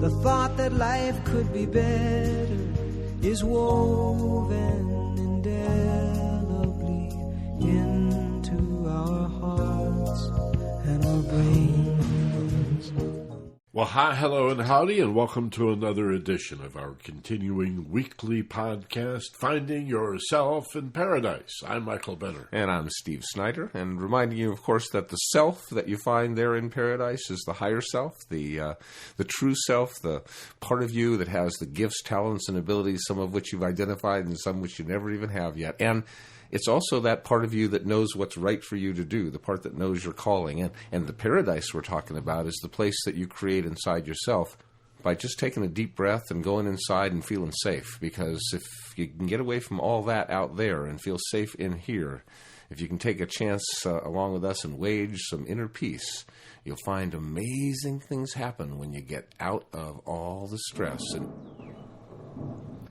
The thought that life could be better is woven indelibly into our hearts and our brains. Well, hi, hello, and howdy, and welcome to another edition of our continuing weekly podcast, Finding Yourself in Paradise. I'm Michael Benner. And I'm Steve Snyder, and reminding you, of course, that the self that you find there in paradise is the higher self, the true self, the part of you that has the gifts, talents, and abilities, some of which you've identified and some which you never even have yet. And it's also that part of you that knows what's right for you to do, the part that knows your calling. And the paradise we're talking about is the place that you create inside yourself by just taking a deep breath and going inside and feeling safe. Because if you can get away from all that out there and feel safe in here, if you can take a chance along with us and wage some inner peace, you'll find amazing things happen when you get out of all the stress.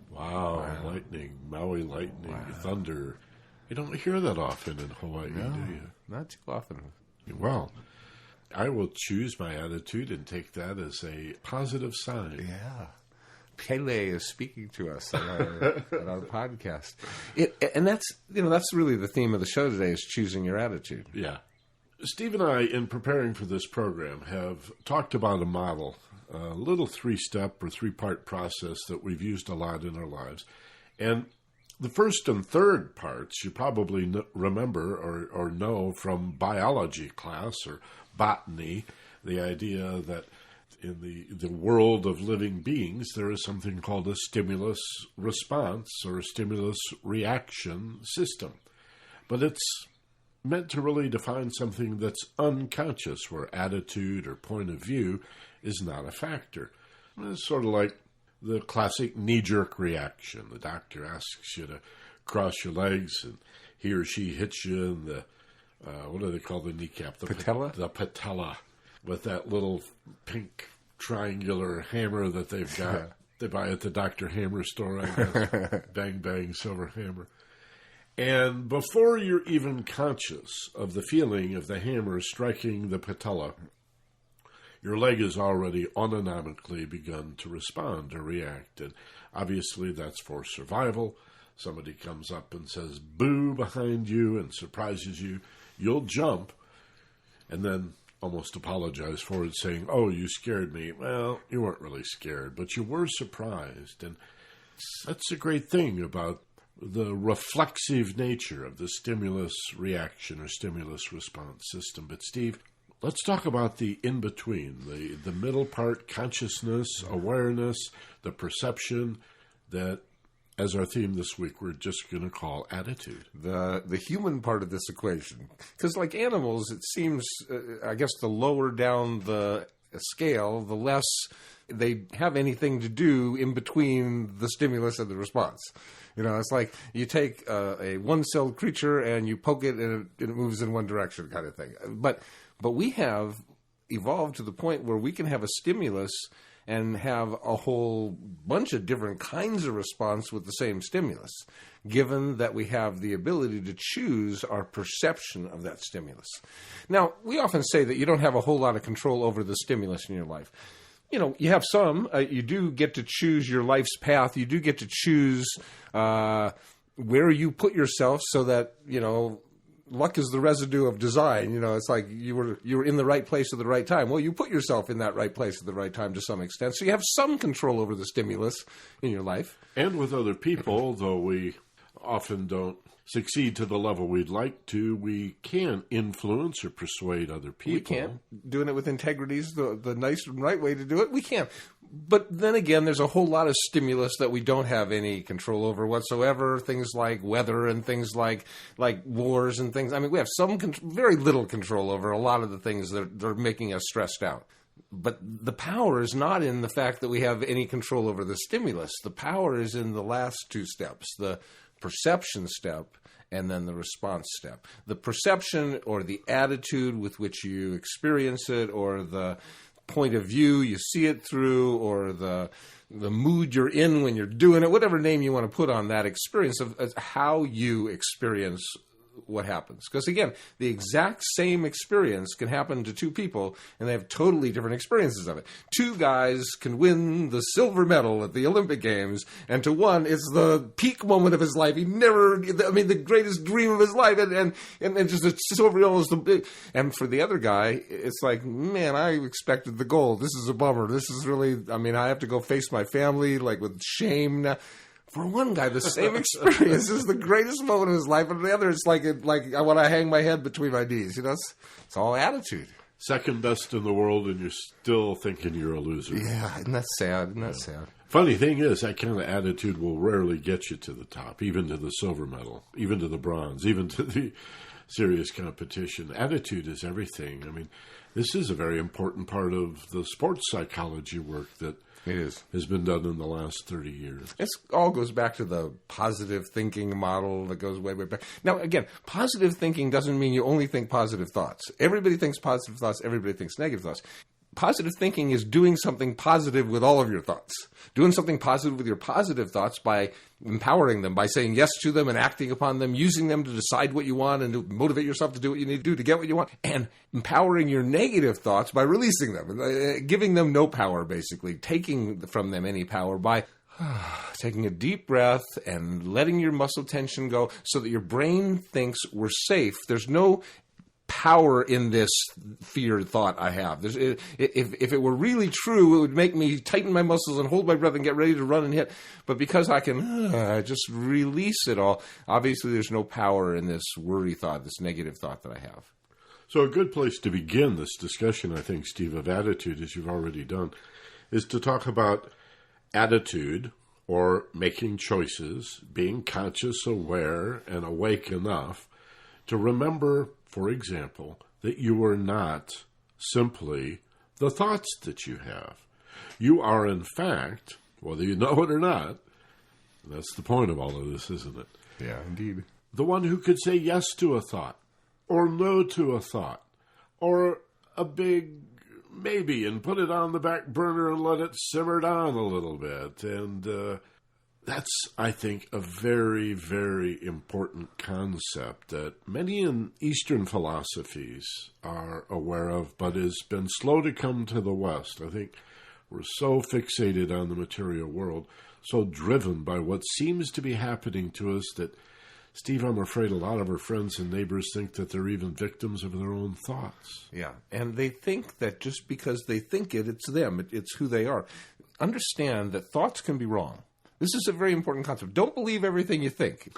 Wow, lightning, Maui lightning, thunder. You don't hear that often in Hawaii, do you? Not too often. Well, I will choose my attitude and take that as a positive sign. Yeah. Pele is speaking to us on our podcast. And that's really the theme of the show today, is choosing your attitude. Yeah. Steve and I, in preparing for this program, have talked about a model, a little three-step or three-part process that we've used a lot in our lives. And the first and third parts you probably remember or know from biology class or botany, the idea that in the world of living beings there is something called a stimulus response or a stimulus reaction system. But it's meant to really define something that's unconscious, where attitude or point of view is not a factor. It's sort of like the classic knee-jerk reaction. The doctor asks you to cross your legs, and he or she hits you in the, what do they call the kneecap? The patella? The patella, with that little pink triangular hammer that they've got. They buy at the Dr. Hammer store, I guess. Bang, bang, silver hammer. And before you're even conscious of the feeling of the hammer striking the patella, your leg has already autonomically begun to respond or react. And obviously that's for survival. Somebody comes up and says, boo, behind you and surprises you. You'll jump and then almost apologize for it, saying, oh, you scared me. Well, you weren't really scared, but you were surprised. And that's a great thing about the reflexive nature of the stimulus reaction or stimulus response system. But Steve, let's talk about the in-between, the middle part, consciousness, awareness, the perception that, as our theme this week, we're just going to call attitude. The human part of this equation. Because like animals, it seems, I guess, the lower down the scale, the less they have anything to do in between the stimulus and the response. You know, it's like you take a one-celled creature and you poke it and it moves in one direction kind of thing. But we have evolved to the point where we can have a stimulus and have a whole bunch of different kinds of response with the same stimulus, given that we have the ability to choose our perception of that stimulus. Now, we often say that you don't have a whole lot of control over the stimulus in your life. You know, you have some. You do get to choose your life's path. You do get to choose where you put yourself, so that, you know, luck is the residue of design. You know, it's like you were in the right place at the right time. Well, you put yourself in that right place at the right time to some extent. So you have some control over the stimulus in your life. And with other people, though we often don't succeed to the level we'd like to, we can influence or persuade other people. We can. Doing it with integrity is the nice and right way to do it. We can. But then again, there's a whole lot of stimulus that we don't have any control over whatsoever. Things like weather and things like wars and things. I mean, we have very little control over a lot of the things that are making us stressed out. But the power is not in the fact that we have any control over the stimulus. The power is in the last two steps, the perception step and then the response step. The perception, or the attitude with which you experience it, or the point of view you see it through, or the mood you're in when you're doing it, whatever name you want to put on that experience of how you experience what happens. Because again, the exact same experience can happen to two people, and they have totally different experiences of it. Two guys can win the silver medal at the Olympic Games, and to one, it's the peak moment of his life. The greatest dream of his life, and just a silver medal is the big. And for the other guy, it's like, man, I expected the gold. This is a bummer. This is really, I have to go face my family, like, with shame now. For one guy, the same experience is the greatest moment of his life, and the other, it's like I want to hang my head between my knees. It's all attitude. Second best in the world, and you're still thinking you're a loser. Yeah, isn't that sad? Isn't that sad? Funny thing is, that kind of attitude will rarely get you to the top, even to the silver medal, even to the bronze, even to the serious competition. Attitude is everything. This is a very important part of the sports psychology work that has been done in the last 30 years. It all goes back to the positive thinking model that goes way, way back. Now, again, positive thinking doesn't mean you only think positive thoughts. Everybody thinks positive thoughts. Everybody thinks negative thoughts. Positive thinking is doing something positive with all of your thoughts. Doing something positive with your positive thoughts by empowering them, by saying yes to them and acting upon them, using them to decide what you want and to motivate yourself to do what you need to do to get what you want, and empowering your negative thoughts by releasing them, giving them no power, basically, taking from them any power by taking a deep breath and letting your muscle tension go so that your brain thinks we're safe. There's no power in this fear thought I have. If it were really true, it would make me tighten my muscles and hold my breath and get ready to run and hit. But because I can just release it all, obviously there's no power in this worry thought, this negative thought that I have. So a good place to begin this discussion, I think, Steve, of attitude, as you've already done, is to talk about attitude, or making choices, being conscious, aware, and awake enough to remember, for example, that you are not simply the thoughts that you have. You are, in fact, whether you know it or not, and that's the point of all of this, isn't it? Yeah, indeed. The one who could say yes to a thought, or no to a thought, or a big maybe, and put it on the back burner and let it simmer down a little bit. And that's, I think, a very, very important concept that many in Eastern philosophies are aware of, but has been slow to come to the West. I think we're so fixated on the material world, so driven by what seems to be happening to us that, Steve, I'm afraid a lot of our friends and neighbors think that they're even victims of their own thoughts. Yeah, and they think that just because they think it, it's them. It's who they are. Understand that thoughts can be wrong. This is a very important concept. Don't believe everything you think.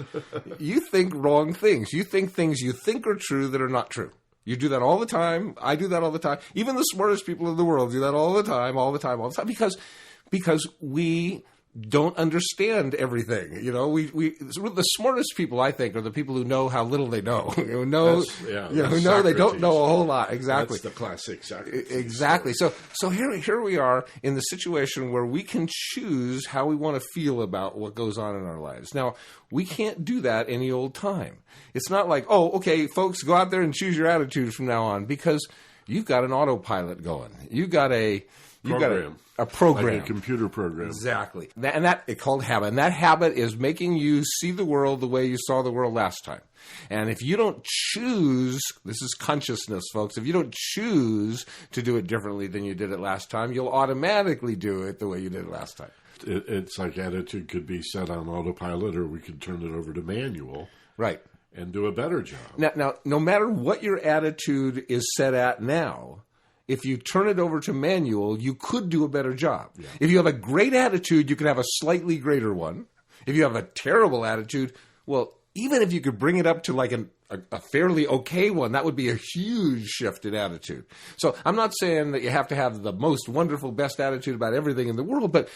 You think wrong things. You think things you think are true that are not true. You do that all the time. I do that all the time. Even the smartest people in the world do that all the time, because we don't understand everything. The smartest people, I think, are the people who know how little they know. Who know they don't know a whole lot. Exactly. That's the classic Socrates. Exactly. So here we are in the situation where we can choose how we want to feel about what goes on in our lives. Now, we can't do that any old time. It's not like, oh, okay, folks, go out there and choose your attitude from now on, because you've got an autopilot going. You've got a program. Like a computer program. Exactly. It's called habit. And that habit is making you see the world the way you saw the world last time. And if you don't choose, this is consciousness, folks, if you don't choose to do it differently than you did it last time, you'll automatically do it the way you did it last time. It's like attitude could be set on autopilot, or we could turn it over to manual. Right. And do a better job. Now, no matter what your attitude is set at now, if you turn it over to manual, you could do a better job. Yeah. If you have a great attitude, you could have a slightly greater one. If you have a terrible attitude, well, even if you could bring it up to like a fairly okay one, that would be a huge shift in attitude. So I'm not saying that you have to have the most wonderful, best attitude about everything in the world, but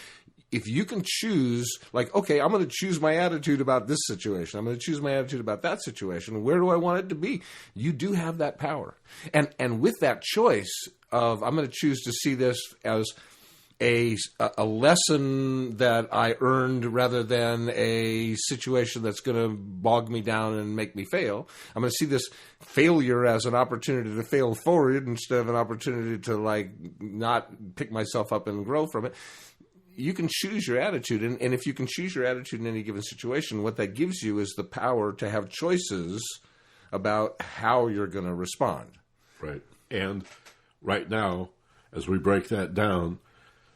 if you can choose, like, okay, I'm going to choose my attitude about this situation. I'm going to choose my attitude about that situation. Where do I want it to be? You do have that power. And with that choice of, I'm going to choose to see this as a lesson that I earned rather than a situation that's going to bog me down and make me fail. I'm going to see this failure as an opportunity to fail forward instead of an opportunity to, like, not pick myself up and grow from it. You can choose your attitude, and if you can choose your attitude in any given situation, what that gives you is the power to have choices about how you're going to respond. Right. And right now, as we break that down,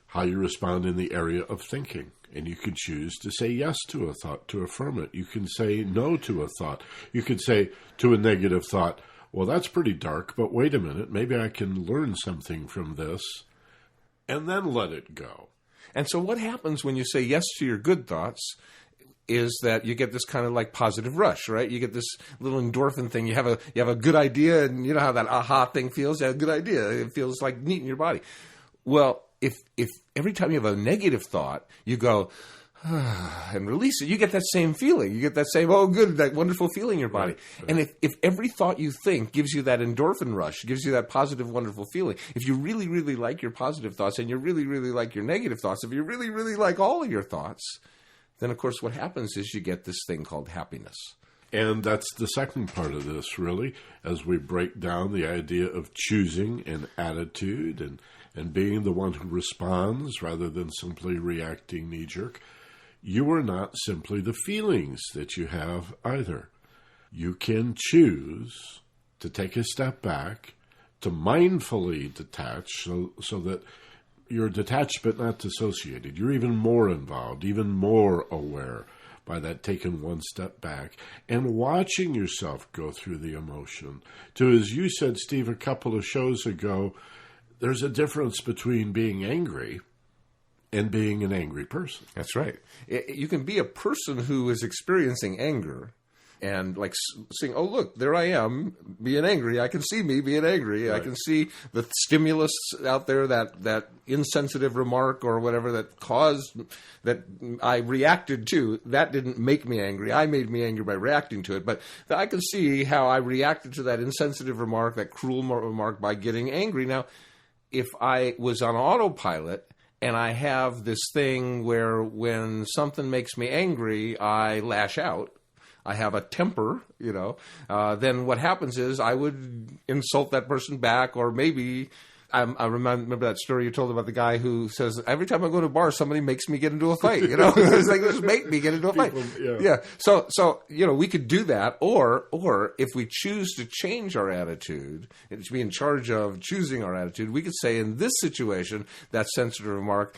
how you respond in the area of thinking. And you can choose to say yes to a thought, to affirm it. You can say no to a thought. You could say to a negative thought, well, that's pretty dark, but wait a minute, maybe I can learn something from this, and then let it go. And so what happens when you say yes to your good thoughts is that you get this kind of like positive rush, right? You get this little endorphin thing. You have a good idea, and you know how that aha thing feels? You have a good idea. It feels like neat in your body. Well, if every time you have a negative thought, you go, and release it, you get that same feeling. You get that same, oh, good, that wonderful feeling in your body. Right. And if every thought you think gives you that endorphin rush, gives you that positive, wonderful feeling, if you really, really like your positive thoughts and you really, really like your negative thoughts, if you really, really like all of your thoughts, then, of course, what happens is you get this thing called happiness. And that's the second part of this, really, as we break down the idea of choosing an attitude and being the one who responds rather than simply reacting knee-jerk. You are not simply the feelings that you have either. You can choose to take a step back, to mindfully detach so that you're detached but not dissociated. You're even more involved, even more aware by that taking one step back and watching yourself go through the emotion. To, as you said, Steve, a couple of shows ago, there's a difference between being angry and being an angry person. That's right. You can be a person who is experiencing anger and like saying, oh, look, there I am being angry. I can see me being angry. Right. I can see the stimulus out there, that insensitive remark or whatever that I reacted to. That didn't make me angry. I made me angry by reacting to it. But I can see how I reacted to that insensitive remark, that cruel remark, by getting angry. Now, if I was on autopilot and I have this thing where when something makes me angry, I lash out, I have a temper, then what happens is I would insult that person back, or maybe I remember that story you told about the guy who says, every time I go to a bar, somebody makes me get into a fight, It's like, just make me get into a fight. Yeah. So, we could do that, or if we choose to change our attitude, and to be in charge of choosing our attitude, we could say in this situation, that sensitive remark,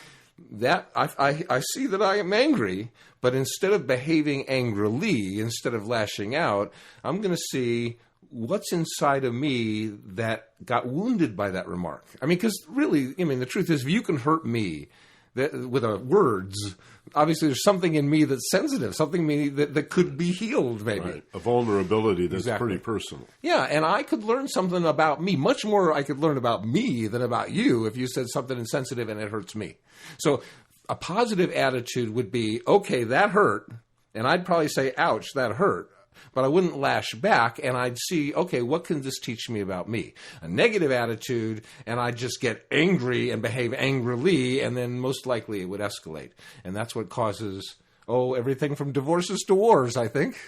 that I see that I am angry, but instead of behaving angrily, instead of lashing out, I'm going to see what's inside of me that got wounded by that remark. Because really, the truth is, if you can hurt me with words, obviously there's something in me that's sensitive, something in me that could be healed, maybe. Right. A vulnerability that's pretty personal. Yeah, and I could learn something about me. Much more I could learn about me than about you if you said something insensitive and it hurts me. So a positive attitude would be, okay, that hurt, and I'd probably say, ouch, that hurt. But I wouldn't lash back, and I'd see, okay, what can this teach me about me? A negative attitude, and I'd just get angry and behave angrily, and then most likely it would escalate. And that's what causes, everything from divorces to wars, I think.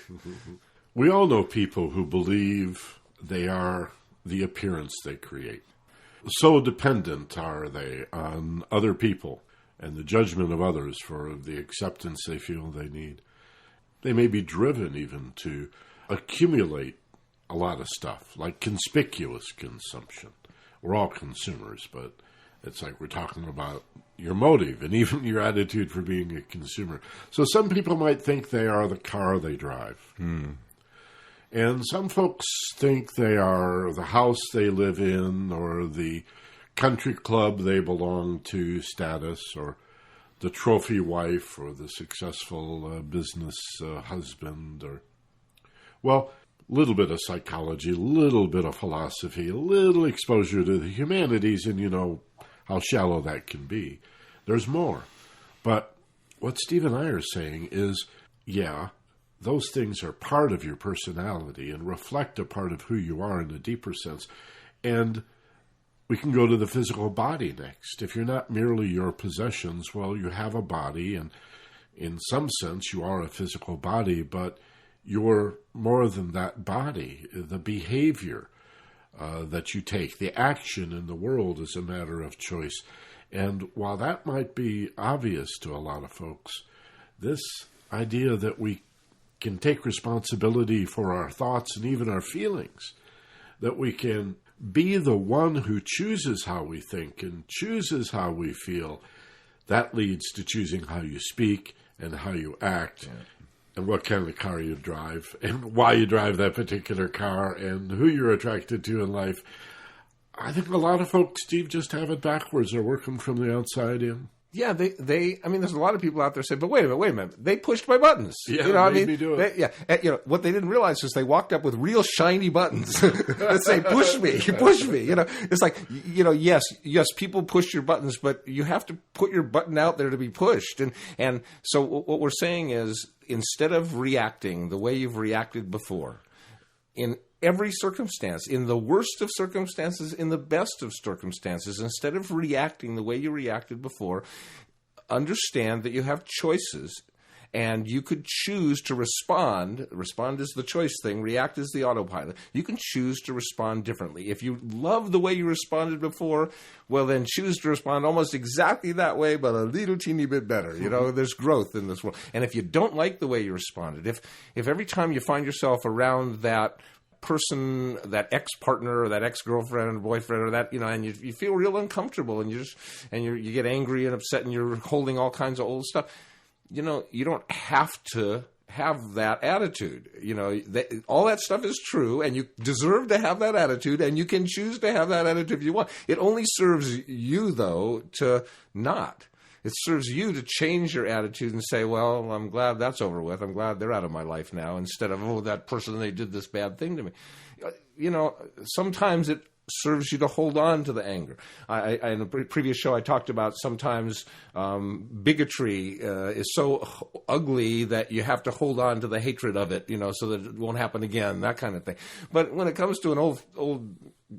We all know people who believe they are the appearance they create. So dependent are they on other people and the judgment of others for the acceptance they feel they need. They may be driven even to accumulate a lot of stuff, like conspicuous consumption. We're all consumers, but it's like we're talking about your motive and even your attitude for being a consumer. So some people might think they are the car they drive. And some folks think they are the house they live in, or the country club they belong to status, or the trophy wife, or the successful business husband, or, a little bit of psychology, a little bit of philosophy, a little exposure to the humanities, and you know how shallow that can be. There's more. But what Steve and I are saying is, those things are part of your personality and reflect a part of who you are in a deeper sense. And we can go to the physical body next. If you're not merely your possessions, you have a body, and in some sense you are a physical body, but you're more than that body. The behavior that you take, the action in the world is a matter of choice. And while that might be obvious to a lot of folks, this idea that we can take responsibility for our thoughts and even our feelings, that we can be the one who chooses how we think and chooses how we feel, that leads to choosing how you speak and how you act, and what kind of car you drive, and why you drive that particular car, and who you're attracted to in life. I think a lot of folks, Steve, just have it backwards. They're working from the outside in. Yeah, I mean, there's a lot of people out there say, but wait a minute, they pushed my buttons. Yeah, you know, I made mean, me do it. What they didn't realize is they walked up with real shiny buttons that say, push me, push me. You know, it's like, yes, people push your buttons, but you have to put your button out there to be pushed. And so what we're saying is, instead of reacting the way you've reacted before, in every circumstance, in the worst of circumstances, in the best of circumstances, instead of reacting the way you reacted before, understand that you have choices and you could choose to respond. Respond is the choice thing. React is the autopilot. You can choose to respond differently. If you love the way you responded before, well, then choose to respond almost exactly that way, but a little teeny bit better. You know, there's growth in this world. And if you don't like the way you responded, if every time you find yourself around that person, that ex-partner or that ex-girlfriend or boyfriend or that, and you feel real uncomfortable and you get angry and upset and you're holding all kinds of old stuff, you don't have to have that attitude. All that stuff is true and you deserve to have that attitude and you can choose to have that attitude if you want. It only serves you, though, to not. It serves you to change your attitude and say, well, I'm glad that's over with. I'm glad they're out of my life now, instead of, oh, that person, they did this bad thing to me. Sometimes it serves you to hold on to the anger. In a previous show, I talked about sometimes bigotry is so ugly that you have to hold on to the hatred of it, so that it won't happen again, that kind of thing. But when it comes to an old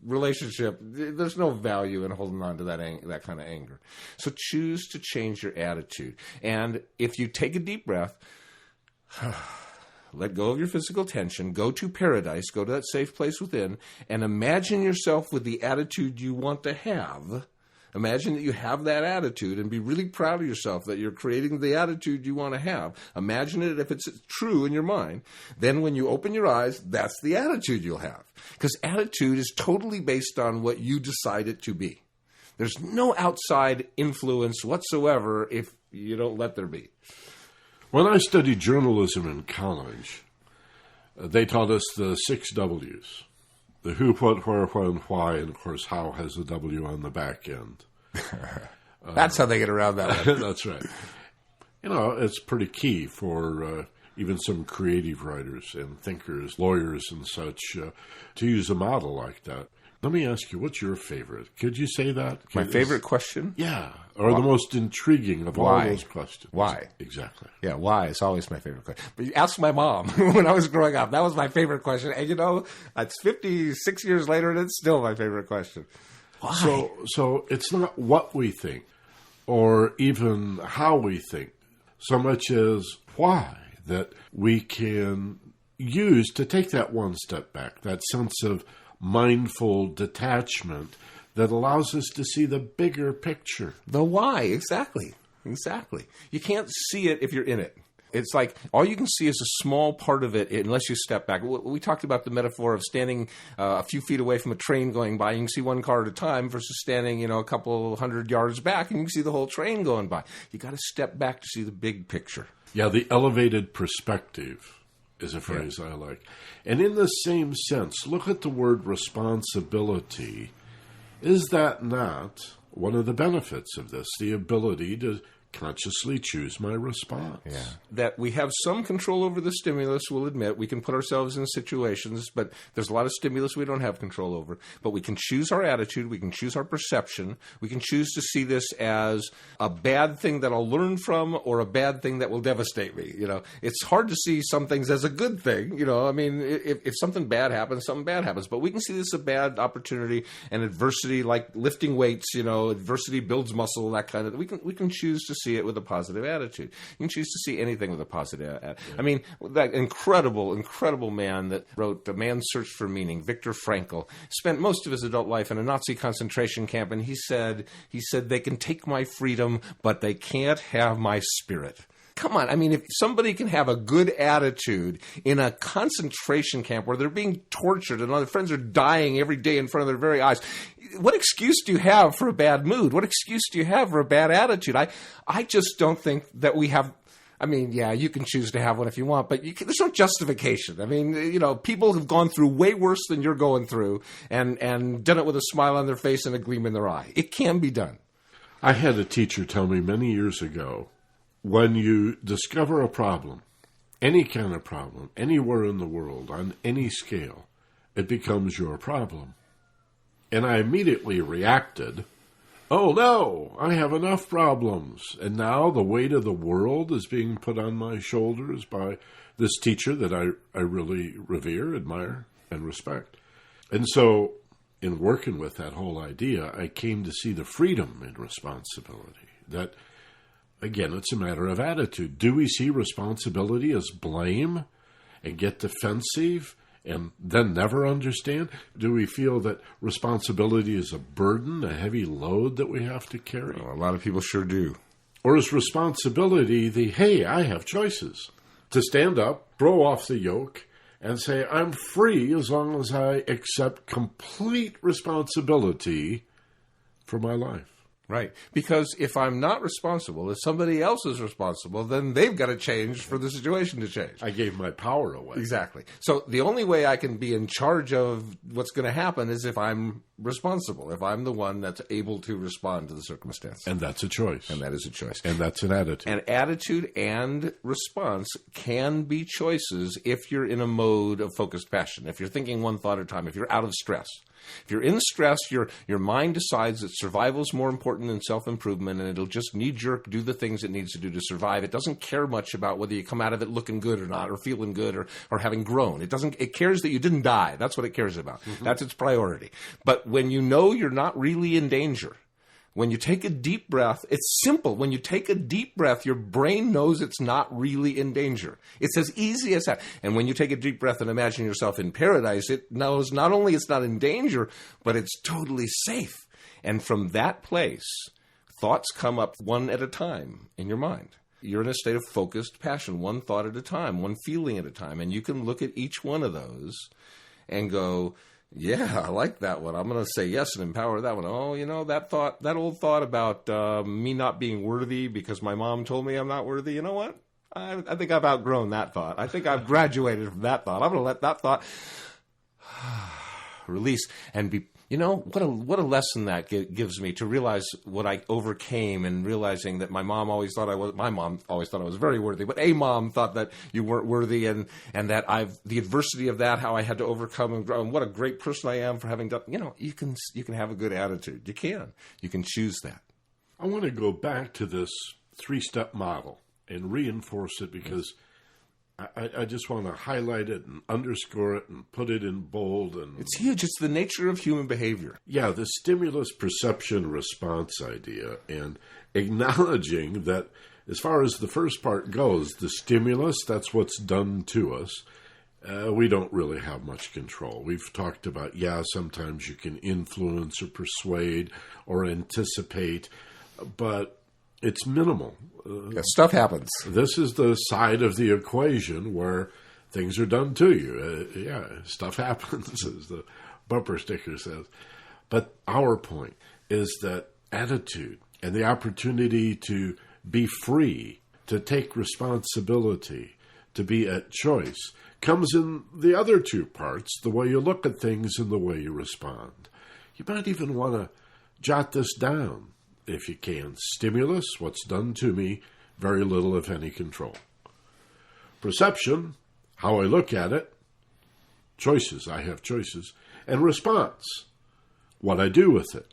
relationship, there's no value in holding on to that kind of anger. So choose to change your attitude. And if you take a deep breath, let go of your physical tension, go to paradise, go to that safe place within, and imagine yourself with the attitude you want to have. Imagine that you have that attitude and be really proud of yourself that you're creating the attitude you want to have. Imagine it if it's true in your mind. Then when you open your eyes, that's the attitude you'll have. Because attitude is totally based on what you decide it to be. There's no outside influence whatsoever if you don't let there be. When I studied journalism in college, they taught us the 6 W's. The who, what, where, when, why, and, of course, how has a W on the back end. That's how they get around that one. That's right. It's pretty key for even some creative writers and thinkers, lawyers and such, to use a model like that. Let me ask you, what's your favorite? Could you say that? My favorite question? Yeah, or the most intriguing of all those questions. Why? Exactly. Yeah, why is always my favorite question. But you ask my mom when I was growing up. That was my favorite question. And that's 56 years later and it's still my favorite question. Why? So it's not what we think or even how we think, so much as why, that we can use to take that one step back, that sense of mindful detachment that allows us to see the bigger picture. The why, exactly. You can't see it if you're in it. It's like all you can see is a small part of it unless you step back. We talked about the metaphor of standing a few feet away from a train going by. You can see one car at a time versus standing, a couple 100 yards back and you can see the whole train going by. You got to step back to see the big picture. Yeah, the elevated perspective is a phrase I like. And in the same sense, look at the word responsibility. Is that not one of the benefits of this, the ability to consciously choose my response? Yeah. That we have some control over the stimulus, we'll admit. We can put ourselves in situations, but there's a lot of stimulus we don't have control over. But we can choose our attitude, we can choose our perception, we can choose to see this as a bad thing that I'll learn from or a bad thing that will devastate me. It's hard to see some things as a good thing. If something bad happens, something bad happens. But we can see this as a bad opportunity and adversity, like lifting weights, adversity builds muscle, that kind of thing. We can choose to see it with a positive attitude. You can choose to see anything with a positive attitude. Yeah. I mean, that incredible man that wrote The Man's Search for Meaning, Viktor Frankl, spent most of his adult life in a Nazi concentration camp, and he said, they can take my freedom, but they can't have my spirit. come on. I mean, if somebody can have a good attitude in a concentration camp where they're being tortured and other friends are dying every day in front of their very eyes, what excuse do you have for a bad mood? What excuse do you have for a bad attitude? I just don't think that we have. I mean, yeah, you can choose to have one if you want, but there's no justification. I mean, people have gone through way worse than you're going through and done it with a smile on their face and a gleam in their eye. It can be done. I had a teacher tell me many years ago, when you discover a problem, any kind of problem, anywhere in the world, on any scale, it becomes your problem. And I immediately reacted, oh no, I have enough problems. And now the weight of the world is being put on my shoulders by this teacher that I really revere, admire, and respect. And so in working with that whole idea, I came to see the freedom in responsibility. That, again, it's a matter of attitude. Do we see responsibility as blame and get defensive and then never understand? Do we feel that responsibility is a burden, a heavy load that we have to carry? Well, a lot of people sure do. Or is responsibility the, hey, I have choices, to stand up, throw off the yoke, and say, I'm free as long as I accept complete responsibility for my life? Right. Because if I'm not responsible, if somebody else is responsible, then they've got to change for the situation to change. I gave my power away. Exactly. So the only way I can be in charge of what's going to happen is if I'm responsible, if I'm the one that's able to respond to the circumstance. And that's a choice. And that is a choice. And that's an attitude. And attitude and response can be choices if you're in a mode of focused passion, if you're thinking one thought at a time, if you're out of stress. If you're in stress, your mind decides that survival is more important than self-improvement, and it'll just knee-jerk do the things it needs to do to survive. It doesn't care much about whether you come out of it looking good or not, or feeling good, or having grown. It cares that you didn't die. That's what it cares about. Mm-hmm. That's its priority. But when you know you're not really in danger, when you take a deep breath, it's simple. When you take a deep breath, your brain knows it's not really in danger. It's as easy as that. And when you take a deep breath and imagine yourself in paradise, it knows not only it's not in danger, but it's totally safe. And from that place, thoughts come up one at a time in your mind. You're in a state of focused passion, one thought at a time, one feeling at a time. And you can look at each one of those and go, yeah, I like that one. I'm going to say yes and empower that one. Oh, that old thought about me not being worthy because my mom told me I'm not worthy. You know what? I think I've outgrown that thought. I think I've graduated from that thought. I'm going to let that thought release and be. What a lesson that gives me to realize what I overcame, and realizing that my mom always thought I was very worthy, but a mom thought that you weren't worthy, and that the adversity of that, how I had to overcome and grow, and what a great person I am for having done. You can have a good attitude. You can choose that. I want to go back to this 3-step model and reinforce it, because I just want to highlight it and underscore it and put it in bold. And it's huge. It's the nature of human behavior. Yeah, the stimulus perception response idea, and acknowledging that as far as the first part goes, the stimulus, that's what's done to us. We don't really have much control. We've talked about, sometimes you can influence or persuade or anticipate, but it's minimal. Stuff happens. This is the side of the equation where things are done to you. Stuff happens, as the bumper sticker says. But our point is that attitude and the opportunity to be free, to take responsibility, to be at choice, comes in the other two parts, the way you look at things and the way you respond. You might even want to jot this down. If you can. Stimulus, what's done to me, very little, if any, control. Perception, how I look at it. Choices, I have choices. And response, what I do with it.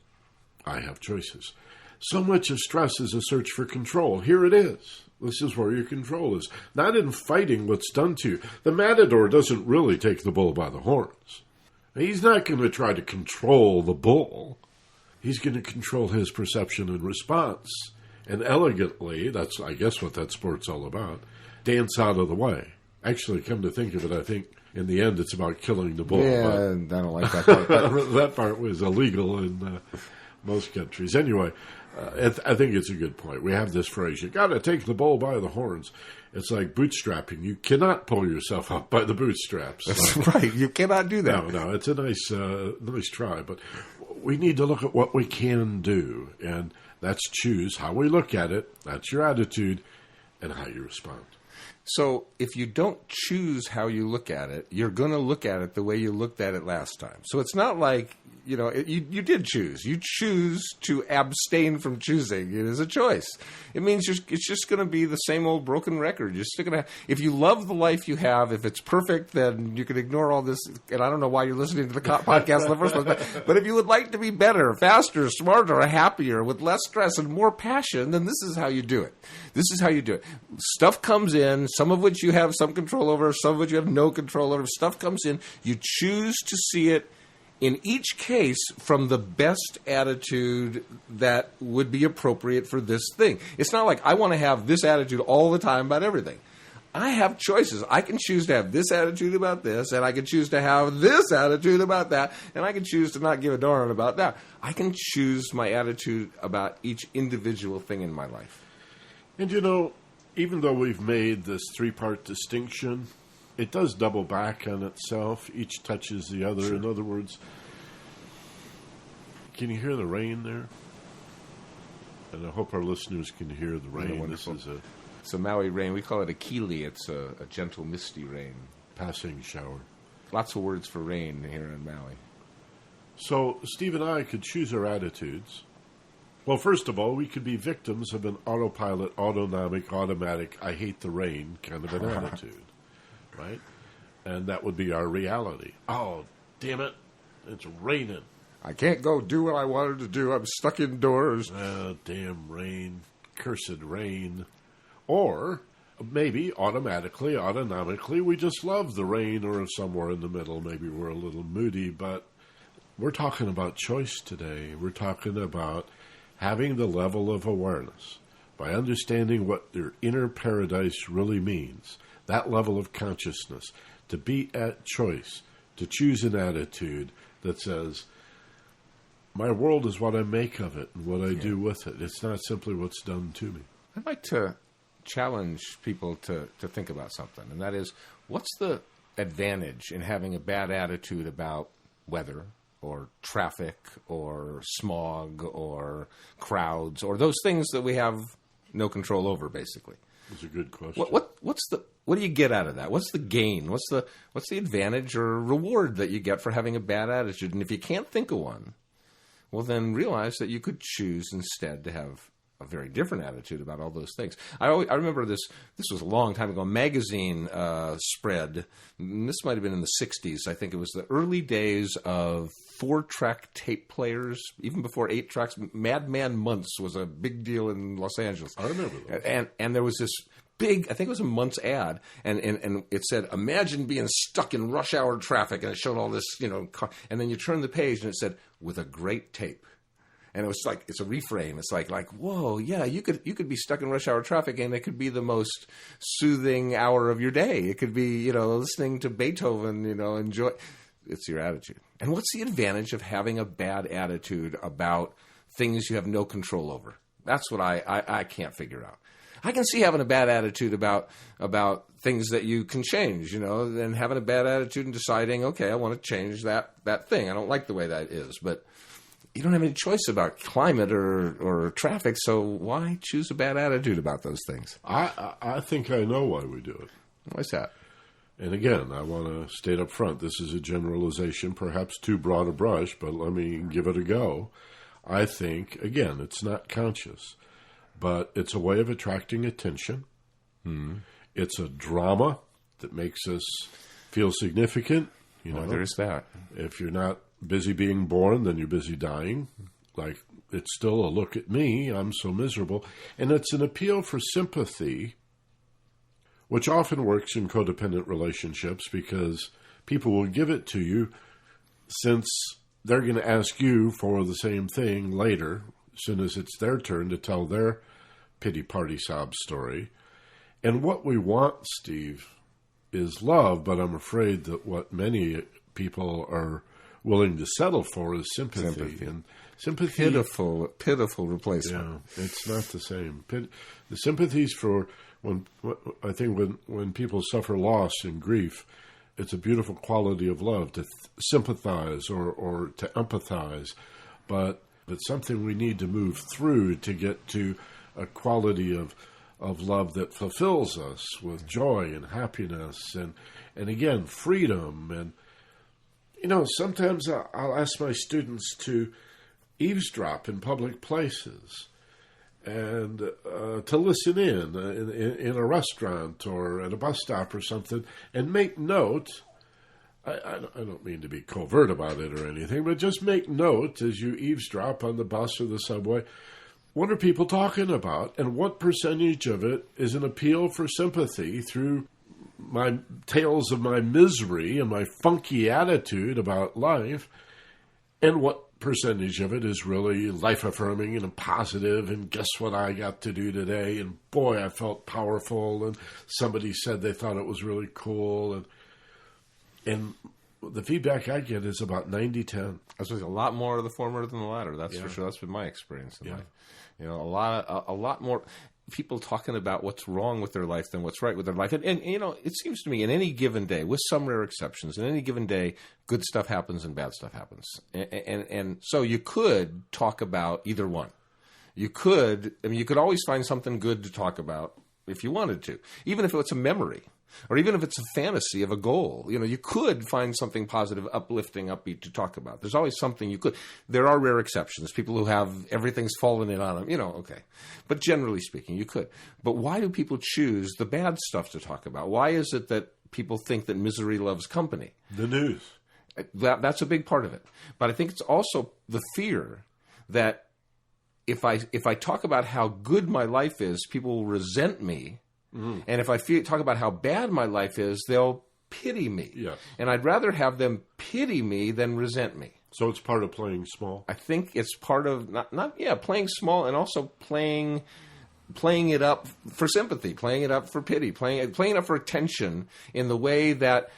I have choices. So much of stress is a search for control. Here it is. This is where your control is. Not in fighting what's done to you. The matador doesn't really take the bull by the horns. He's not going to try to control the bull. He's going to control his perception and response. And elegantly, that's, I guess, what that sport's all about, dance out of the way. Actually, come to think of it, I think in the end it's about killing the bull. Yeah, I don't like that part. That part was illegal in most countries. Anyway, I think it's a good point. We have this phrase, you got to take the bull by the horns. It's like bootstrapping. You cannot pull yourself up by the bootstraps. That's right. You cannot do that. No, it's a nice try. But we need to look at what we can do, and that's choose how we look at it. That's your attitude and how you respond. So if you don't choose how you look at it, you're going to look at it the way you looked at it last time. So it's not like, you you did choose. You choose to abstain from choosing. It is a choice. It means it's just going to be the same old broken record. You're still going to. If you love the life you have, if it's perfect, then you can ignore all this. And I don't know why you're listening to the podcast in the first place. But if you would like to be better, faster, smarter, happier, with less stress and more passion, then this is how you do it. This is how you do it. Stuff comes in, some of which you have some control over, some of which you have no control over. Stuff comes in. You choose to see it in each case from the best attitude that would be appropriate for this thing. It's not like I want to have this attitude all the time about everything. I have choices. I can choose to have this attitude about this, and I can choose to have this attitude about that, and I can choose to not give a darn about that. I can choose my attitude about each individual thing in my life. And even though we've made this three-part distinction, it does double back on itself. Each touches the other. Sure. In other words, can you hear the rain there? And I hope our listeners can hear the rain. Wonderful. It's a Maui rain. We call it a kili. It's a gentle, misty rain. Passing shower. Lots of words for rain here in Maui. So Steve and I could choose our attitudes. Well, first of all, we could be victims of an autopilot, automatic, I hate the rain kind of an attitude, right? And that would be our reality. Oh, damn it, it's raining. I can't go do what I wanted to do. I'm stuck indoors. Damn rain, cursed rain. Or maybe autonomically, we just love the rain, or somewhere in the middle, maybe we're a little moody, but we're talking about choice today. We're talking about having the level of awareness by understanding what your inner paradise really means, that level of consciousness, to be at choice, to choose an attitude that says, my world is what I make of it and what I do with it. It's not simply what's done to me. I'd like to challenge people to think about something, and that is, what's the advantage in having a bad attitude about weather, or traffic, or smog, or crowds, or those things that we have no control over, basically? That's a good question. What do you get out of that? What's the gain? What's the advantage or reward that you get for having a bad attitude? And if you can't think of one, well, then realize that you could choose instead to have a very different attitude about all those things. I remember this was a long time ago, a magazine spread, and this might have been in the 60s. I think it was the early days of 4-track tape players, even before 8 tracks. Madman Months was a big deal in Los Angeles. I remember that. And there was this big, I think it was a Month's ad, and it said, imagine being stuck in rush hour traffic, and it showed all this, and then you turn the page, and it said, with a great tape. And it was like, it's a reframe. It's like, whoa, yeah, you could be stuck in rush hour traffic, and it could be the most soothing hour of your day. It could be, listening to Beethoven, enjoy. It's your attitude. And what's the advantage of having a bad attitude about things you have no control over? That's what I can't figure out. I can see having a bad attitude about things that you can change, and having a bad attitude and deciding, okay, I want to change that thing. I don't like the way that is, but you don't have any choice about climate or traffic, so why choose a bad attitude about those things? I think I know why we do it. Why's that? And again, I want to state up front, this is a generalization, perhaps too broad a brush, but let me give it a go. I think, again, it's not conscious, but it's a way of attracting attention. It's a drama that makes us feel significant. There's that. If you're not busy being born, then you're busy dying. Like, it's still a look at me, I'm so miserable. And it's an appeal for sympathy, which often works in codependent relationships because people will give it to you since they're going to ask you for the same thing later, as soon as it's their turn to tell their pity party sob story. And what we want, Steve, is love, but I'm afraid that what many people are willing to settle for is sympathy. And sympathy, pitiful replacement. Yeah, it's not the same. The sympathies for when people suffer loss and grief, it's a beautiful quality of love to sympathize or to empathize, but it's something we need to move through to get to a quality of love that fulfills us with joy and happiness and again, freedom. And, sometimes I'll ask my students to eavesdrop in public places and to listen in a restaurant or at a bus stop or something and make note. I don't mean to be covert about it or anything, but just make note as you eavesdrop on the bus or the subway. What are people talking about, and what percentage of it is an appeal for sympathy through my tales of my misery and my funky attitude about life, and what percentage of it is really life-affirming and positive, and guess what I got to do today, and boy, I felt powerful, and somebody said they thought it was really cool, and the feedback I get is about 90-10. I was a lot more of the former than the latter. That's for sure. That's been my experience in life. A lot more people talking about what's wrong with their life than what's right with their life. And it seems to me in any given day, with some rare exceptions, in any given day, good stuff happens and bad stuff happens. And so you could talk about either one. You could always find something good to talk about if you wanted to, even if it's a memory. Or even if it's a fantasy of a goal, you could find something positive, uplifting, upbeat to talk about. There's always something you could. There are rare exceptions, people who have everything's fallen in on them, okay. But generally speaking, you could. But why do people choose the bad stuff to talk about? Why is it that people think that misery loves company? The news. That's a big part of it. But I think it's also the fear that if I talk about how good my life is, people will resent me. Mm. And if I talk about how bad my life is, they'll pity me. Yes. And I'd rather have them pity me than resent me. So it's part of playing small? I think it's part of, playing small and also playing it up for sympathy, playing it up for pity, playing it up for attention in the way that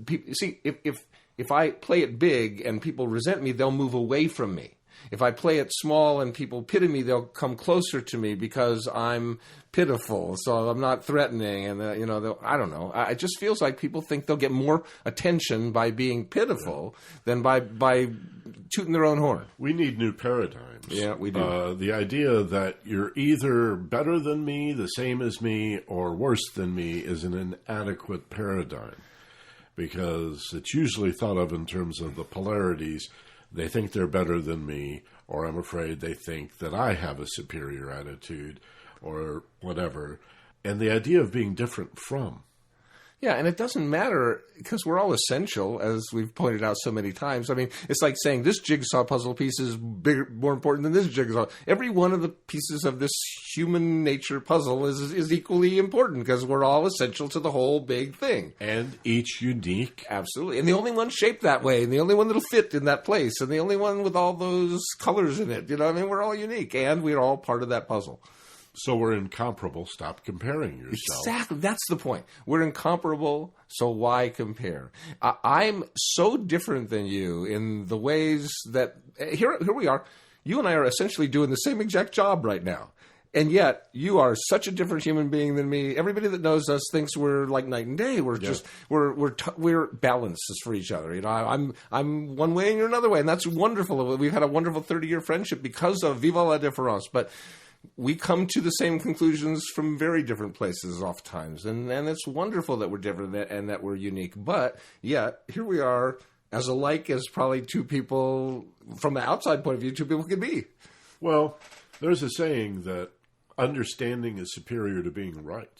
people, see, if I play it big and people resent me, they'll move away from me. If I play it small and people pity me, they'll come closer to me because I'm pitiful, so I'm not threatening. And, I don't know. It just feels like people think they'll get more attention by being pitiful than by tooting their own horn. We need new paradigms. Yeah, we do. The idea that you're either better than me, the same as me, or worse than me is an inadequate paradigm because it's usually thought of in terms of the polarities. They think they're better than me, or I'm afraid they think that I have a superior attitude, or whatever. And the idea of being different from. Yeah, and it doesn't matter because we're all essential, as we've pointed out so many times. I mean, it's like saying this jigsaw puzzle piece is bigger, more important than this jigsaw. Every one of the pieces of this human nature puzzle is equally important because we're all essential to the whole big thing. And each unique. Absolutely. And the only one shaped that way, and the only one that'll fit in that place, and the only one with all those colors in it. We're all unique, and we're all part of that puzzle. So we're incomparable. Stop comparing yourself. Exactly. That's the point. We're incomparable, so why compare? I'm so different than you in the ways that... Here we are. You and I are essentially doing the same exact job right now. And yet, you are such a different human being than me. Everybody that knows us thinks we're like night and day. We're just we're balances for each other. I'm one way and you're another way, and that's wonderful. We've had a wonderful 30-year friendship because of Viva la Différence. But we come to the same conclusions from very different places oftentimes. And it's wonderful that we're different and that we're unique. But yet, here we are as alike as probably two people, from the outside point of view, two people could be. Well, there's a saying that understanding is superior to being right.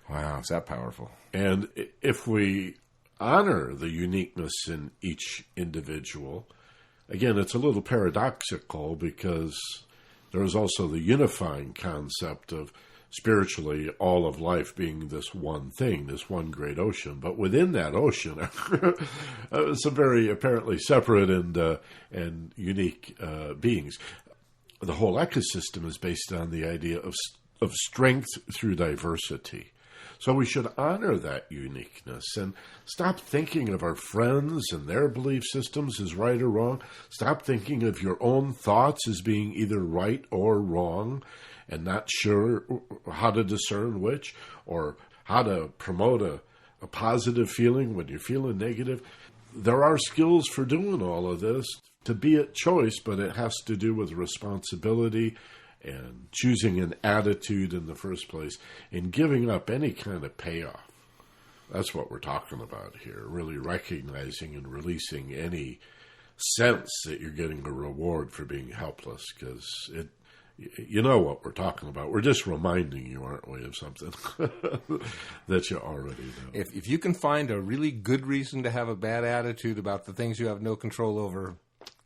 Wow, is that powerful? And if we honor the uniqueness in each individual, again, it's a little paradoxical because... there is also the unifying concept of spiritually all of life being this one thing, this one great ocean. But within that ocean, some very apparently separate and unique beings. The whole ecosystem is based on the idea of strength through diversity. So we should honor that uniqueness and stop thinking of our friends and their belief systems as right or wrong. Stop thinking of your own thoughts as being either right or wrong and not sure how to discern which, or how to promote a positive feeling when you're feeling negative. There are skills for doing all of this to be at choice, but it has to do with responsibility and choosing an attitude in the first place and giving up any kind of payoff. That's what we're talking about here, really recognizing and releasing any sense that you're getting a reward for being helpless, because you know what we're talking about. We're just reminding you, aren't we, of something that you already know. If you can find a really good reason to have a bad attitude about the things you have no control over,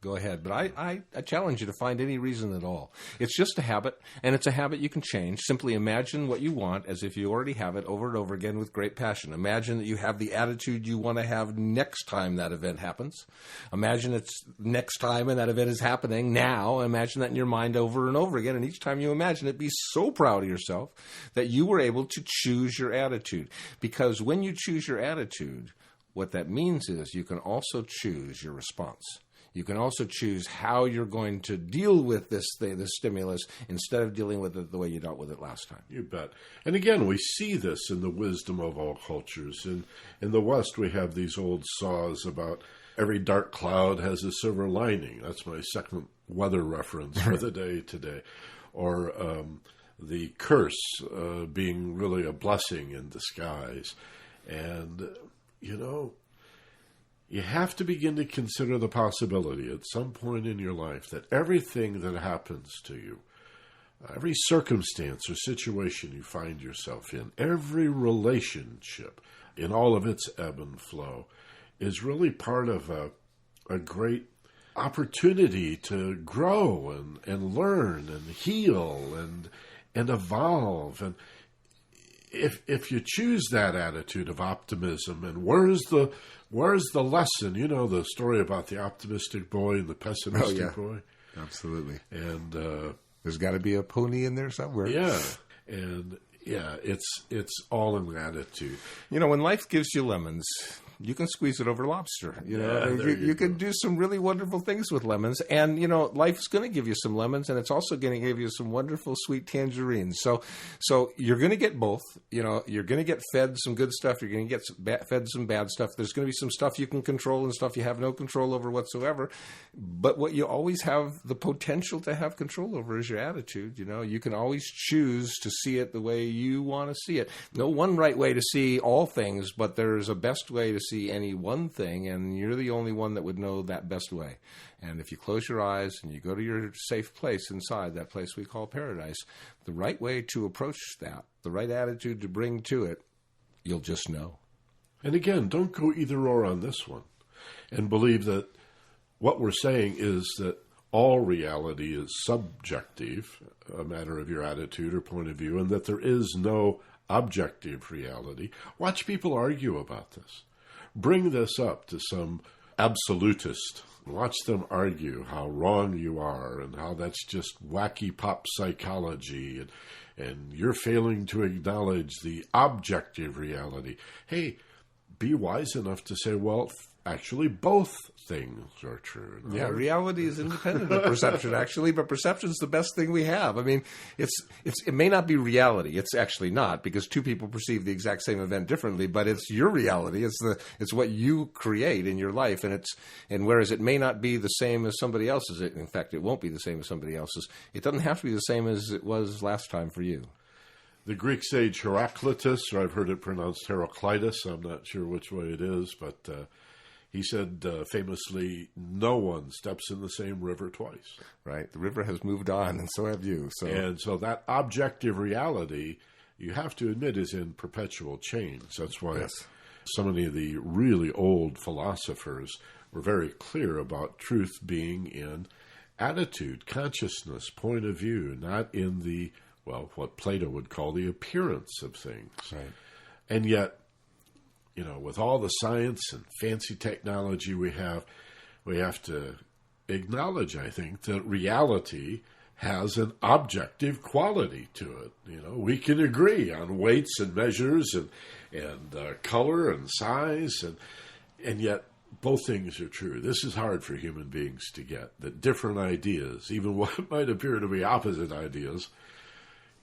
go ahead. But I challenge you to find any reason at all. It's just a habit, and it's a habit you can change. Simply imagine what you want as if you already have it over and over again with great passion. Imagine that you have the attitude you want to have next time that event happens. Imagine it's next time and that event is happening now. Imagine that in your mind over and over again. And each time you imagine it, be so proud of yourself that you were able to choose your attitude. Because when you choose your attitude, what that means is you can also choose your response. You can also choose how you're going to deal with this thing, this stimulus, instead of dealing with it the way you dealt with it last time. You bet. And again, we see this in the wisdom of all cultures. In the West, we have these old saws about every dark cloud has a silver lining. That's my second weather reference for the day today. Or the curse being really a blessing in disguise. And, you have to begin to consider the possibility at some point in your life that everything that happens to you, every circumstance or situation you find yourself in, every relationship in all of its ebb and flow, is really part of a great opportunity to grow and learn and heal and evolve. And if you choose that attitude of optimism, and where's the lesson? You know the story about the optimistic boy and the pessimistic boy? Absolutely. And there's got to be a pony in there somewhere. Yeah. And it's all in attitude. When life gives you lemons, you can squeeze it over lobster. You can do some really wonderful things with lemons. And, life's going to give you some lemons, and it's also going to give you some wonderful sweet tangerines. So you're going to get both. You're going to get fed some good stuff. You're going to get fed some bad stuff. There's going to be some stuff you can control and stuff you have no control over whatsoever. But what you always have the potential to have control over is your attitude. You can always choose to see it the way you want to see it. No one right way to see all things, but there's a best way to see any one thing, and you're the only one that would know that best way. And if you close your eyes and you go to your safe place inside, that place we call paradise, the right way to approach that, the right attitude to bring to it, you'll just know. And again, don't go either or on this one, and believe that what we're saying is that all reality is subjective, a matter of your attitude or point of view, and that there is no objective reality. Watch people argue about this. Bring this up to some absolutist. Watch them argue how wrong you are and how that's just wacky pop psychology and you're failing to acknowledge the objective reality. Hey, be wise enough to say, well, actually, both things are true. Yeah, reality is independent of perception, actually, but perception is the best thing we have. I mean, it may not be reality. It's actually not, because two people perceive the exact same event differently, but it's your reality. It's what you create in your life, and whereas it may not be the same as somebody else's, in fact, it won't be the same as somebody else's. It doesn't have to be the same as it was last time for you. The Greek sage Heraclitus, or I've heard it pronounced Heraclitus, I'm not sure which way it is, but he said famously, no one steps in the same river twice. Right. The river has moved on, and so have you. And so that objective reality, you have to admit, is in perpetual change. That's why so many of the really old philosophers were very clear about truth being in attitude, consciousness, point of view, not in the, what Plato would call the appearance of things. Right. And yet, with all the science and fancy technology we have to acknowledge, I think, that reality has an objective quality to it. You know, we can agree on weights and measures and color and size, and yet both things are true. This is hard for human beings to get, that different ideas, even what might appear to be opposite ideas,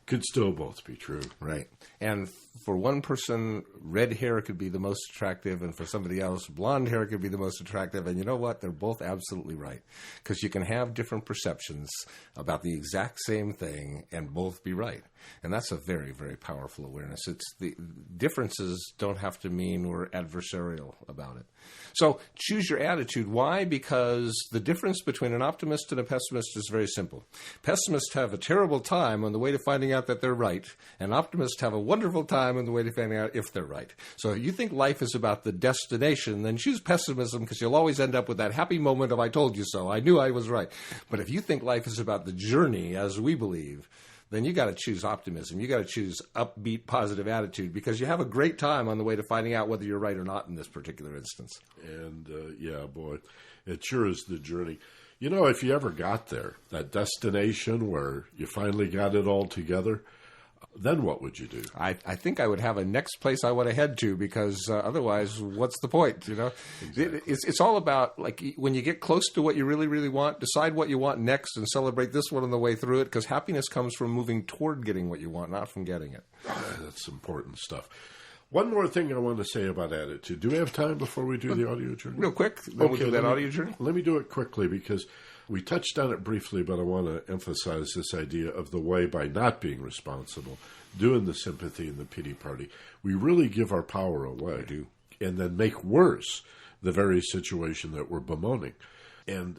could still both be true. Right. And for one person, red hair could be the most attractive, and for somebody else, blonde hair could be the most attractive. And you know what? They're both absolutely right. Because you can have different perceptions about the exact same thing and both be right. And that's a very, very powerful awareness. It's the differences don't have to mean we're adversarial about it. So choose your attitude. Why? Because the difference between an optimist and a pessimist is very simple. Pessimists have a terrible time on the way to finding out that they're right, and optimists have a wonderful time on the way to finding out if they're right. So if you think life is about the destination, then choose pessimism, because you'll always end up with that happy moment of I told you so, I knew I was right. But if you think life is about the journey, as we believe, then you got to choose optimism. You got to choose upbeat, positive attitude, because you have a great time on the way to finding out whether you're right or not in this particular instance. And yeah, boy, it sure is the journey. You know, if you ever got there, that destination where you finally got it all together, then what would you do? I think I would have a next place I want to head to, because otherwise, what's the point? You know, Exactly. It's all about, like, when you get close to what you really, really want, decide what you want next and celebrate this one on the way through it, because happiness comes from moving toward getting what you want, not from getting it. That's important stuff. One more thing I want to say about attitude. Do we have time before we do the audio journey? Real quick, then we'll do that audio journey. Let me do it quickly, because we touched on it briefly, but I want to emphasize this idea of the way, by not being responsible, doing the sympathy and the pity party, we really give our power away. And then make worse the very situation that we're bemoaning. And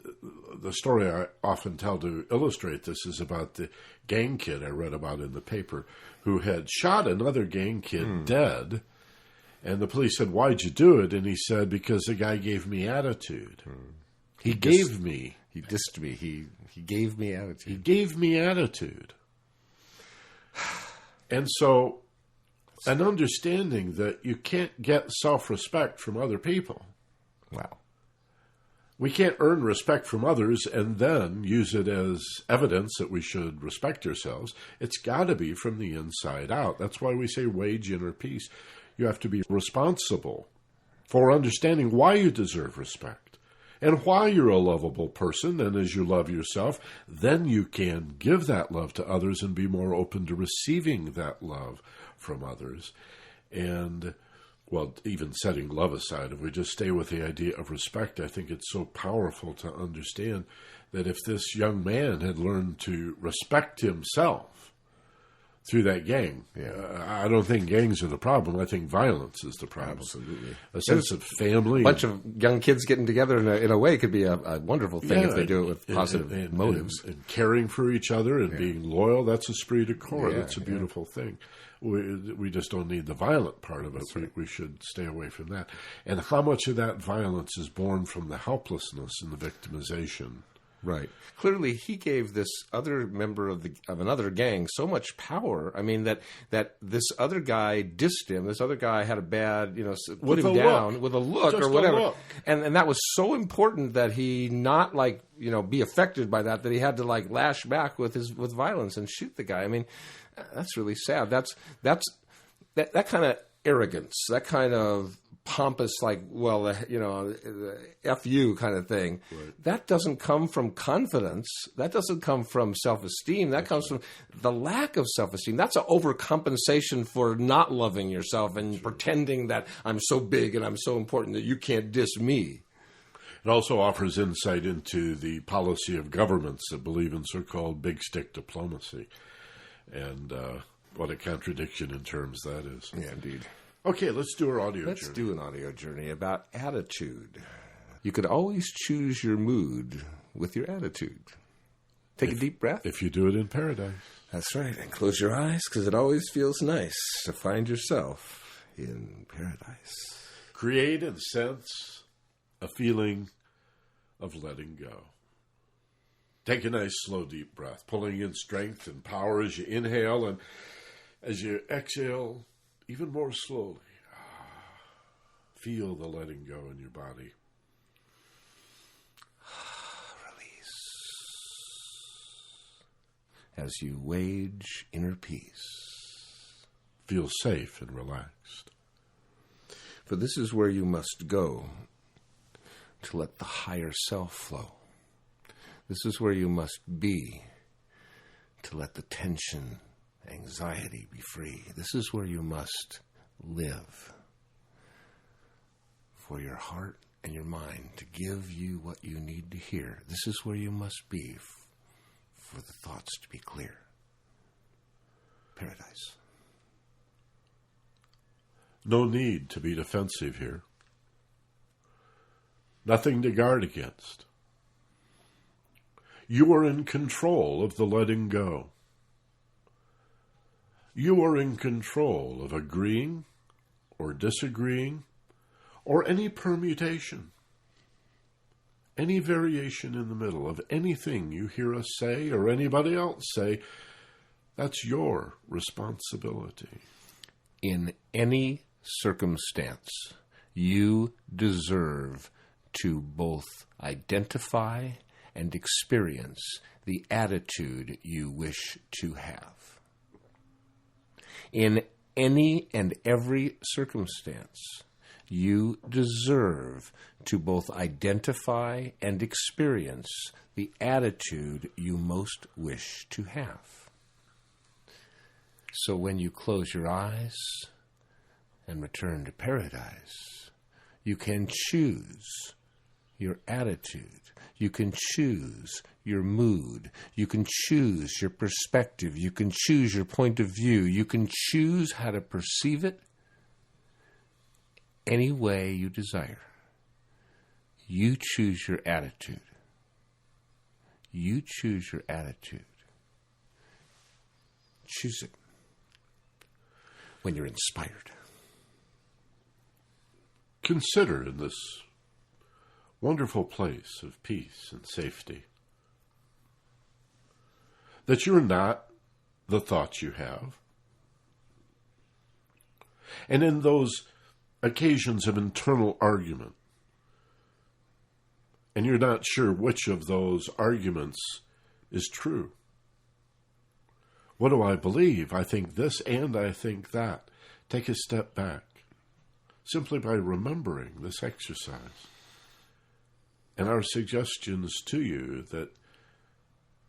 the story I often tell to illustrate this is about the gang kid I read about in the paper who had shot another gang kid dead. And the police said, "Why'd you do it?" And he said, "Because the guy gave me attitude. He gave me. He dissed me. He gave me attitude. He gave me attitude." And so an understanding that you can't get self-respect from other people. Wow. We can't earn respect from others and then use it as evidence that we should respect ourselves. It's got to be from the inside out. That's why we say wage inner peace. You have to be responsible for understanding why you deserve respect and why you're a lovable person. And as you love yourself, then you can give that love to others and be more open to receiving that love from others. And well, even setting love aside, if we just stay with the idea of respect, I think it's so powerful to understand that if this young man had learned to respect himself through that gang, I don't think gangs are the problem. I think violence is the problem. Absolutely. A sense of family. A bunch of young kids getting together in a way could be a wonderful thing if they do it with positive motives. And caring for each other and being loyal, that's esprit de corps. Yeah, That's a beautiful thing. We just don't need the violent part of it. We should stay away from that. And how much of that violence is born from the helplessness and the victimization? Right. Clearly, he gave this other member of another gang so much power. I mean, that this other guy dissed him. This other guy had a bad, put him down with a look Just or whatever. a look. And that was so important that he not be affected by that he had to lash back with violence and shoot the guy. I mean, that's really sad. That kind of arrogance, that kind of pompous, F you kind of thing. Right. That doesn't come from confidence. That doesn't come from self-esteem. That comes from the lack of self-esteem. That's an overcompensation for not loving yourself and pretending that I'm so big and I'm so important that you can't diss me. It also offers insight into the policy of governments that believe in so-called big stick diplomacy. And what a contradiction in terms that is. Yeah, indeed. Okay, let's do our audio journey. Let's do an audio journey about attitude. You could always choose your mood with your attitude. Take a deep breath. If you do it in paradise. That's right. And close your eyes, because it always feels nice to find yourself in paradise. Create and sense a feeling of letting go. Take a nice, slow, deep breath, pulling in strength and power as you inhale, and as you exhale, even more slowly. Feel the letting go in your body. Release. as you wage inner peace. Feel safe and relaxed. For this is where you must go to let the higher self flow. This is where you must be to let the tension, anxiety be free. This is where you must live for your heart and your mind to give you what you need to hear. This is where you must be for the thoughts to be clear. Paradise. No need to be defensive here. Nothing to guard against. You are in control of the letting go. You are in control of agreeing or disagreeing or any permutation, any variation in the middle of anything you hear us say or anybody else say. That's your responsibility. In any circumstance, you deserve to both identify and experience the attitude you wish to have. In any and every circumstance, you deserve to both identify and experience the attitude you most wish to have. So when you close your eyes and return to paradise, you can choose your attitude. You can choose your mood. You can choose your perspective. You can choose your point of view. You can choose how to perceive it any way you desire. You choose your attitude. You choose your attitude. Choose it when you're inspired. Consider in this wonderful place of peace and safety that you're not the thoughts you have. And in those occasions of internal argument, and you're not sure which of those arguments is true. What do I believe? I think this and I think that. Take a step back, simply by remembering this exercise. And our suggestions to you that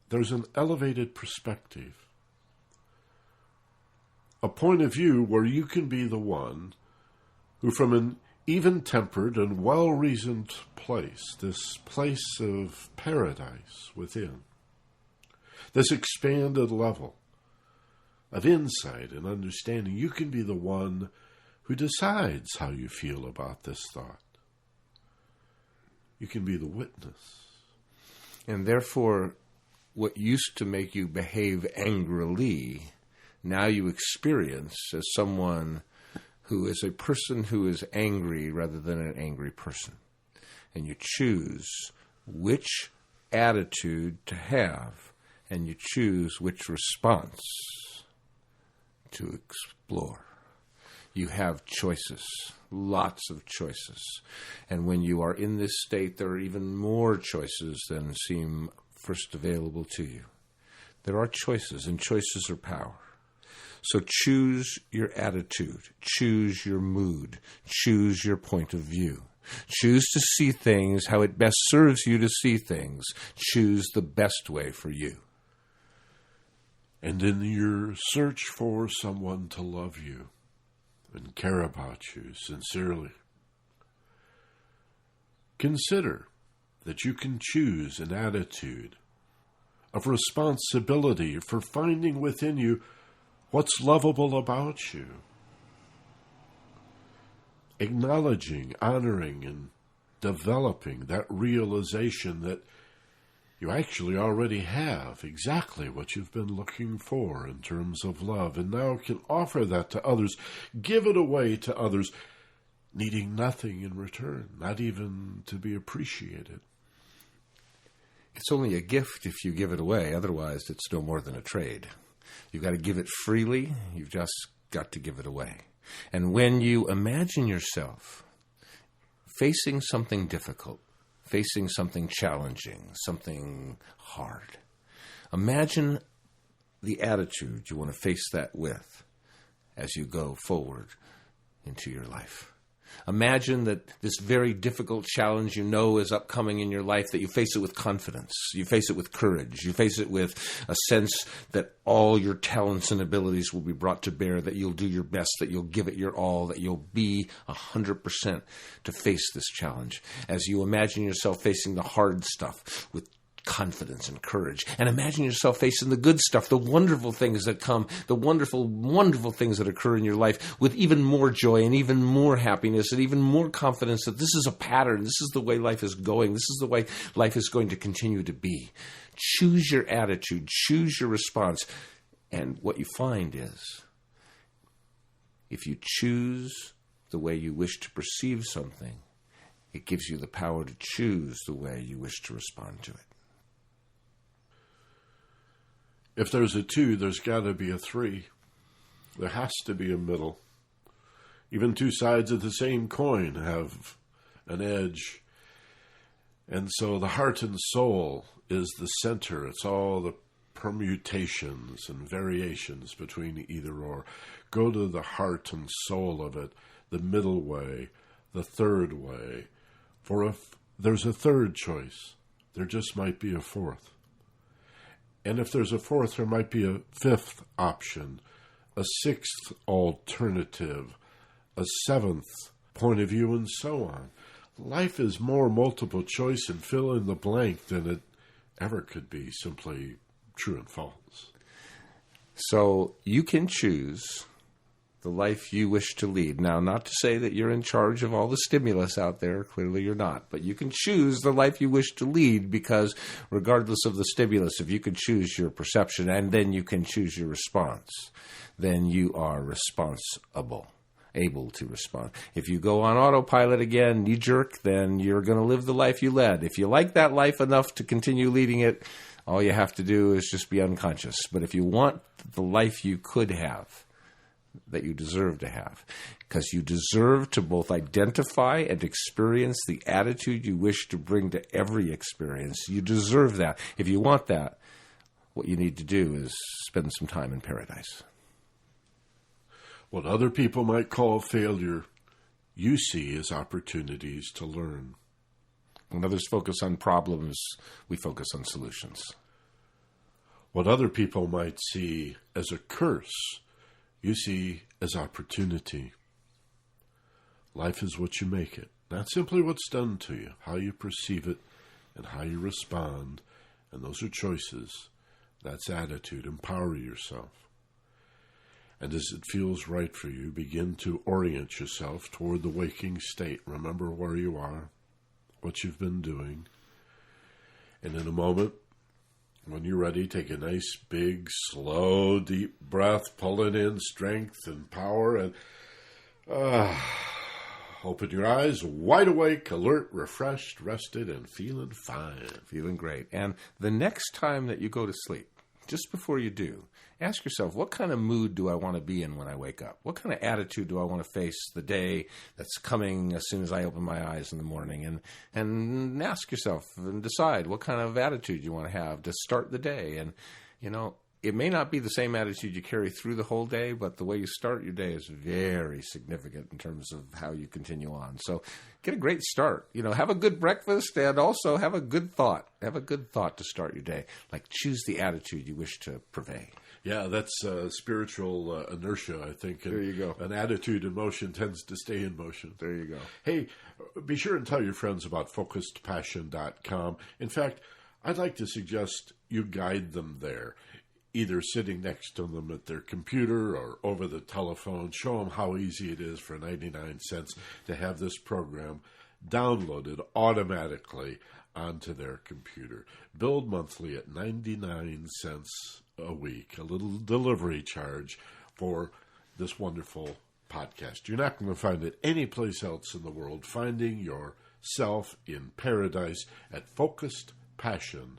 there's an elevated perspective, a point of view where you can be the one who, from an even-tempered and well-reasoned place, this place of paradise within, this expanded level of insight and understanding, you can be the one who decides how you feel about this thought. You can be the witness. And therefore, what used to make you behave angrily, now you experience as someone who is a person who is angry rather than an angry person. And you choose which attitude to have, and you choose which response to explore. You have choices, lots of choices. And when you are in this state, there are even more choices than seem first available to you. There are choices, and choices are power. So choose your attitude, choose your mood, choose your point of view. Choose to see things how it best serves you to see things. Choose the best way for you. And in your search for someone to love you and care about you sincerely, consider that you can choose an attitude of responsibility for finding within you what's lovable about you, acknowledging, honoring, and developing that realization that you actually already have exactly what you've been looking for in terms of love, and now can offer that to others, give it away to others, needing nothing in return, not even to be appreciated. It's only a gift if you give it away. Otherwise, it's no more than a trade. You've got to give it freely. You've just got to give it away. And when you imagine yourself facing something difficult, facing something challenging, something hard, imagine the attitude you want to face that with as you go forward into your life. Imagine that this very difficult challenge you know is upcoming in your life, that you face it with confidence, you face it with courage, you face it with a sense that all your talents and abilities will be brought to bear, that you'll do your best, that you'll give it your all, that you'll be 100% to face this challenge. As you imagine yourself facing the hard stuff with confidence and courage, and imagine yourself facing the good stuff, the wonderful things that come, the wonderful, wonderful things that occur in your life with even more joy and even more happiness and even more confidence that this is a pattern, this is the way life is going, this is the way life is going to continue to be. Choose your attitude, choose your response, and what you find is, if you choose the way you wish to perceive something, it gives you the power to choose the way you wish to respond to it. If there's a 2, there's got to be a 3. There has to be a middle. Even 2 sides of the same coin have an edge. And so the heart and soul is the center. It's all the permutations and variations between either or. Go to the heart and soul of it, the middle way, the third way. For if there's a third choice, there just might be a fourth. And if there's a fourth, there might be a fifth option, a sixth alternative, a seventh point of view, and so on. Life is more multiple choice and fill in the blank than it ever could be simply true and false. So you can choose the life you wish to lead. Now, not to say that you're in charge of all the stimulus out there. Clearly you're not. But you can choose the life you wish to lead, because regardless of the stimulus, if you can choose your perception and then you can choose your response, then you are responsible, able to respond. If you go on autopilot again, knee-jerk, then you're going to live the life you led. If you like that life enough to continue leading it, all you have to do is just be unconscious. But if you want the life you could have, that you deserve to have, because you deserve to both identify and experience the attitude you wish to bring to every experience. You deserve that. If you want that, what you need to do is spend some time in paradise. What other people might call failure, you see as opportunities to learn. When others focus on problems, we focus on solutions. What other people might see as a curse, you see as opportunity. Life is what you make it, not simply what's done to you, how you perceive it and how you respond. And those are choices. That's attitude. Empower yourself. And as it feels right for you, begin to orient yourself toward the waking state. Remember where you are, what you've been doing. And in a moment, when you're ready, take a nice, big, slow, deep breath, pulling in strength and power, and open your eyes, wide awake, alert, refreshed, rested, and feeling fine. Feeling great. And the next time that you go to sleep, just before you do, ask yourself, what kind of mood do I want to be in when I wake up? What kind of attitude do I want to face the day that's coming as soon as I open my eyes in the morning? And ask yourself and decide what kind of attitude you want to have to start the day. And, you know, it may not be the same attitude you carry through the whole day, but the way you start your day is very significant in terms of how you continue on. So get a great start. You know, have a good breakfast and also have a good thought. Have a good thought to start your day. Like, choose the attitude you wish to purvey. Yeah, that's spiritual inertia, I think. And there you go. An attitude in motion tends to stay in motion. There you go. Hey, be sure and tell your friends about FocusedPassion.com. In fact, I'd like to suggest you guide them there, either sitting next to them at their computer or over the telephone. Show them how easy it is for 99 cents to have this program downloaded automatically onto their computer. Billed monthly at 99 cents a week, a little delivery charge for this wonderful podcast. You're not going to find it anyplace else in the world. Finding yourself in paradise at FocusedPassion.com.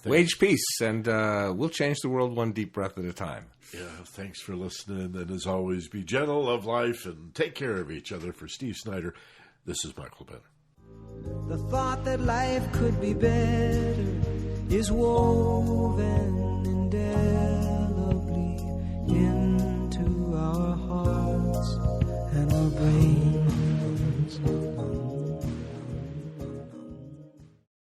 Wage peace, and we'll change the world one deep breath at a time. Yeah, thanks for listening, and as always, be gentle of life and take care of each other. For Steve Snyder, this is Michael Benner. The thought that life could be better is woven